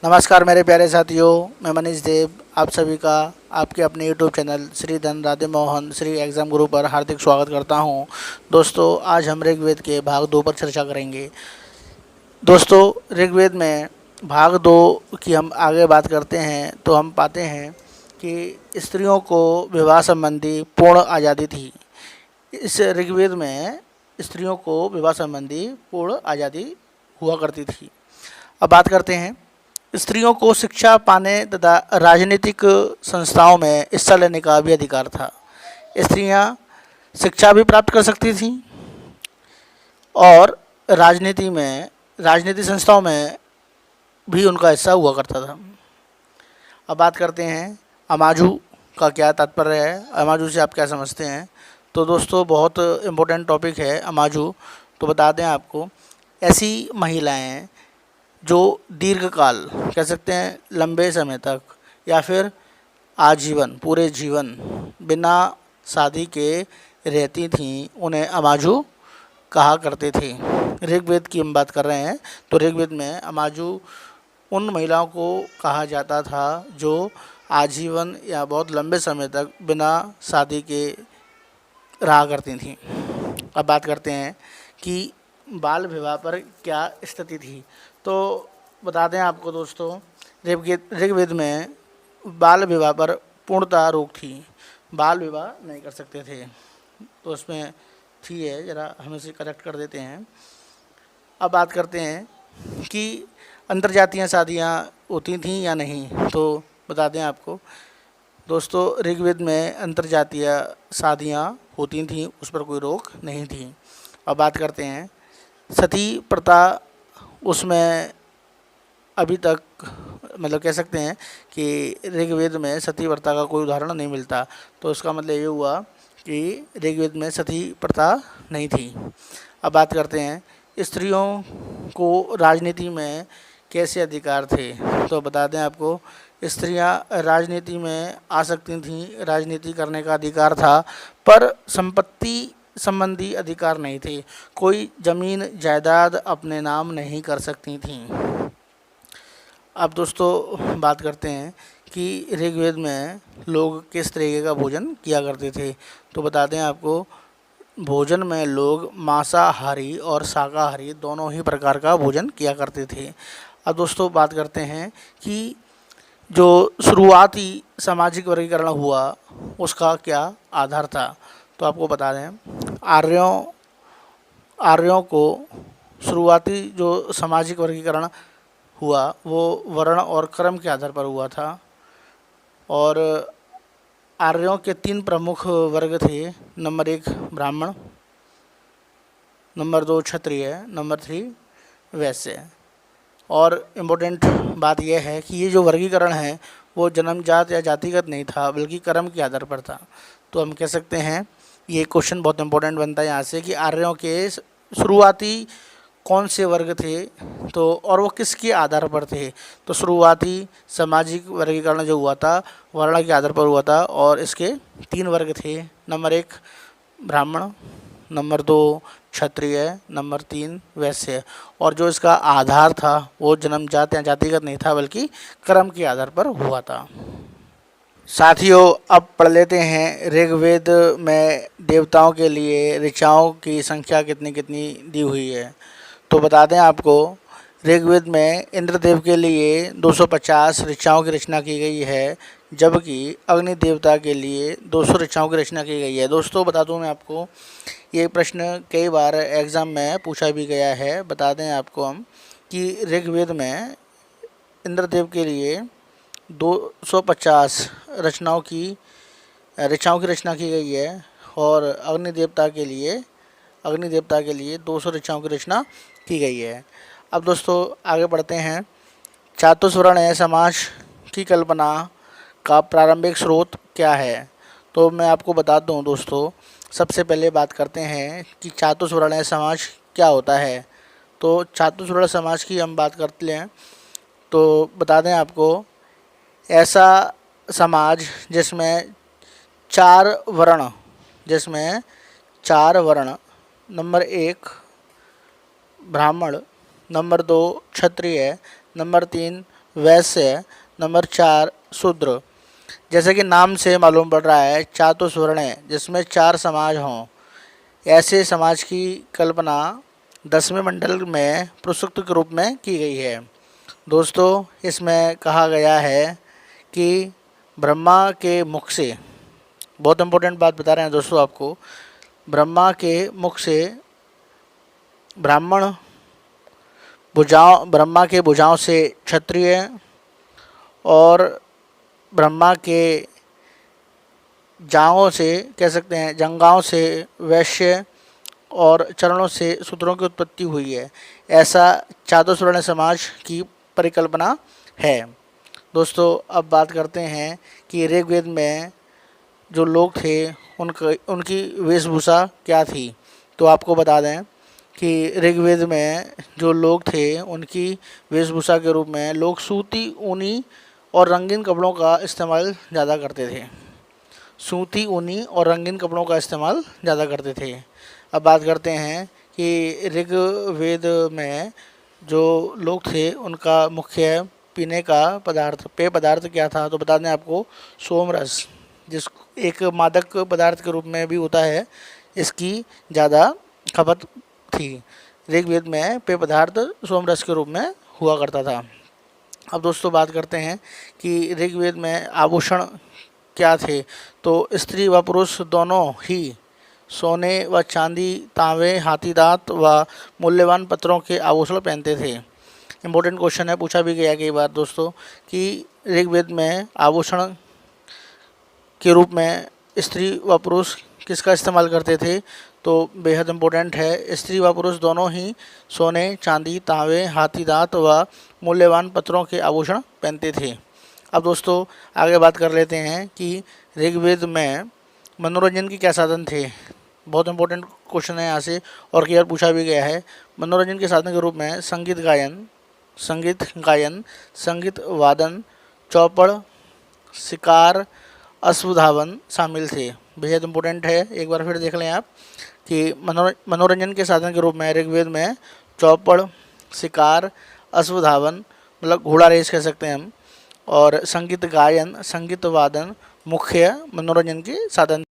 नमस्कार मेरे प्यारे साथियों, मैं मनीष देव आप सभी का आपके अपने यूट्यूब चैनल श्री धन राधे मोहन श्री एग्ज़ाम गुरु पर हार्दिक स्वागत करता हूं। दोस्तों, आज हम ऋग्वेद के भाग 2 पर चर्चा करेंगे। दोस्तों, ऋग्वेद में भाग 2 की हम आगे बात करते हैं तो हम पाते हैं कि स्त्रियों को विवाह संबंधी पूर्ण आज़ादी थी। इस ऋग्वेद में स्त्रियों को विवाह संबंधी पूर्ण आज़ादी हुआ करती थी। अब बात करते हैं, स्त्रियों को शिक्षा पाने तथा राजनीतिक संस्थाओं में हिस्सा लेने का भी अधिकार था। स्त्रियां शिक्षा भी प्राप्त कर सकती थीं और राजनीति संस्थाओं में भी उनका हिस्सा हुआ करता था। अब बात करते हैं अमाजू का क्या तात्पर्य है, अमाजू से आप क्या समझते हैं। तो दोस्तों, बहुत इम्पोर्टेंट टॉपिक है अमाजू। तो बता दें आपको, ऐसी महिलाएं जो दीर्घकाल कह सकते हैं लंबे समय तक या फिर आजीवन पूरे जीवन बिना शादी के रहती थीं, उन्हें अमाजू कहा करते थे। ऋग्वेद की हम बात कर रहे हैं तो ऋग्वेद में अमाजू उन महिलाओं को कहा जाता था जो आजीवन या बहुत लंबे समय तक बिना शादी के रहा करती थीं। अब बात करते हैं कि बाल विवाह पर क्या स्थिति थी। तो बता दें आपको दोस्तों, ऋग्वेद में बाल विवाह पर पूर्णतः रोक थी। बाल विवाह नहीं कर सकते थे। तो उसमें थी है, ज़रा हम इसे करेक्ट कर देते हैं। अब बात करते हैं कि अंतर्जातीय शादियाँ होती थीं या नहीं। तो बता दें आपको दोस्तों, ऋग्वेद में अंतर्जातीय शादियाँ होती थीं, उस पर कोई रोक नहीं थी। अब बात करते हैं सती प्रथा, उसमें अभी तक मतलब कह सकते हैं कि ऋग्वेद में सती प्रथा का कोई उदाहरण नहीं मिलता। तो इसका मतलब ये हुआ कि ऋग्वेद में सती प्रथा नहीं थी। अब बात करते हैं स्त्रियों को राजनीति में कैसे अधिकार थे। तो बता दें आपको, स्त्रियां राजनीति में आ सकती थीं, राजनीति करने का अधिकार था, पर संपत्ति संबंधी अधिकार नहीं थे। कोई ज़मीन जायदाद अपने नाम नहीं कर सकती थीं। अब दोस्तों बात करते हैं कि ऋग्वेद में लोग किस तरीके का भोजन किया करते थे। तो बता दें आपको, भोजन में लोग मांसाहारी और शाकाहारी दोनों ही प्रकार का भोजन किया करते थे। अब दोस्तों बात करते हैं कि जो शुरुआती सामाजिक वर्गीकरण हुआ उसका क्या आधार था। तो आपको बता दें, आर्यों को शुरुआती जो सामाजिक वर्गीकरण हुआ वो वर्ण और क्रम के आधार पर हुआ था। और आर्यों के 3 प्रमुख वर्ग थे। नंबर 1 ब्राह्मण, नंबर 2 क्षत्रिय, नंबर 3 वैश्य। और इम्पोर्टेंट बात यह है कि ये जो वर्गीकरण है वो जन्मजात या जातिगत नहीं था, बल्कि कर्म के आधार पर था। तो हम कह सकते हैं, ये क्वेश्चन बहुत इंपॉर्टेंट बनता है यहाँ से, कि आर्यों के शुरुआती कौन से वर्ग थे तो और वो किसके आधार पर थे। तो शुरुआती सामाजिक वर्गीकरण जो हुआ था वर्ण के आधार पर हुआ था और इसके 3 वर्ग थे। नंबर 1 ब्राह्मण, नंबर 2 क्षत्रिय, नंबर 3 वैश्य। और जो इसका आधार था वो जन्मजात या जातिगत नहीं था, बल्कि कर्म के आधार पर हुआ था। साथियों, अब पढ़ लेते हैं ऋग्वेद में देवताओं के लिए ऋचाओं की संख्या कितनी कितनी दी हुई है। तो बता दें आपको, ऋग्वेद में इंद्रदेव के लिए 250 ऋचाओं की रचना की गई है, जबकि अग्नि देवता के लिए 200 ऋचाओं की रचना की गई है। दोस्तों बता दूं मैं आपको, ये प्रश्न कई बार एग्ज़ाम में पूछा भी गया है। बता दें आपको हम कि ऋग्वेद में इंद्रदेव के लिए 250 ऋचाओं की रचना की गई है और अग्नि देवता के लिए 200 ऋचाओं की रचना की गई है। अब दोस्तों आगे बढ़ते हैं। चातुर्वर्ण समाज की कल्पना का प्रारंभिक स्रोत क्या है। तो मैं आपको बता दूं दोस्तों, सबसे पहले बात करते हैं कि चातुर्वर्ण समाज क्या होता है। तो चातुर्वर्ण समाज की हम बात करते हैं तो बता दें आपको, ऐसा समाज जिसमें 4 वर्ण, नंबर 1 ब्राह्मण, नंबर 2 क्षत्रिय, नंबर 3 वैश्य, नंबर 4 शूद्र। जैसे कि नाम से मालूम पड़ रहा है चातुर्वर्ण जिसमें 4 समाज हों, ऐसे समाज की कल्पना 10वें मंडल में प्रसुप्त के रूप में की गई है। दोस्तों इसमें कहा गया है कि ब्रह्मा के मुख से, बहुत इंपॉर्टेंट बात बता रहे हैं दोस्तों आपको, ब्रह्मा के मुख से ब्राह्मण, ब्रह्मा के भुजाओं से क्षत्रिय और ब्रह्मा के जांघों से, कह सकते हैं जंघाओं से वैश्य और चरणों से शूद्रों की उत्पत्ति हुई है। ऐसा चातुर्वर्ण समाज की परिकल्पना है। दोस्तों अब बात करते हैं कि ऋग्वेद में जो लोग थे उनकी वेशभूषा क्या थी। तो आपको बता दें कि ऋग्वेद में जो लोग थे उनकी वेशभूषा के रूप में लोग सूती, ऊनी और रंगीन कपड़ों का इस्तेमाल ज़्यादा करते थे। सूती, ऊनी और रंगीन कपड़ों का इस्तेमाल ज़्यादा करते थे। अब बात करते हैं कि ऋग्वेद में जो लोग थे उनका मुख्य पीने का पदार्थ, पेय पदार्थ क्या था। तो बता दें आपको, सोमरस, जिस एक मादक पदार्थ के रूप में भी होता है, इसकी ज़्यादा खपत थी। ऋग्वेद में पेय पदार्थ सोमरस के रूप में हुआ करता था। अब दोस्तों बात करते हैं कि ऋग्वेद में आभूषण क्या थे। तो स्त्री व पुरुष दोनों ही सोने व चांदी, तांबे, हाथी दांत व मूल्यवान पत्थरों के आभूषण पहनते थे। इम्पोर्टेंट क्वेश्चन है, पूछा भी गया कई बार दोस्तों कि ऋग्वेद में आभूषण के रूप में स्त्री व पुरुष किसका इस्तेमाल करते थे। तो बेहद इम्पोर्टेंट है, स्त्री व पुरुष दोनों ही सोने, चांदी, तांबे, हाथी दांत व मूल्यवान पत्थरों के आभूषण पहनते थे। अब दोस्तों आगे बात कर लेते हैं कि ऋग्वेद में मनोरंजन के क्या साधन थे। बहुत इंपॉर्टेंट क्वेश्चन है यहाँ से और कई बार पूछा भी गया है। मनोरंजन के साधन के रूप में संगीत गायन, संगीत वादन, चौपड़, शिकार, अश्वधावन शामिल थे। बेहद इम्पोर्टेंट है, एक बार फिर देख लें आप कि मनोरंजन के साधन के रूप में ऋग्वेद में चौपड़, शिकार, अश्वधावन मतलब घोड़ा रेस कह सकते हैं हम, और संगीत गायन, संगीत वादन मुख्य मनोरंजन के साधन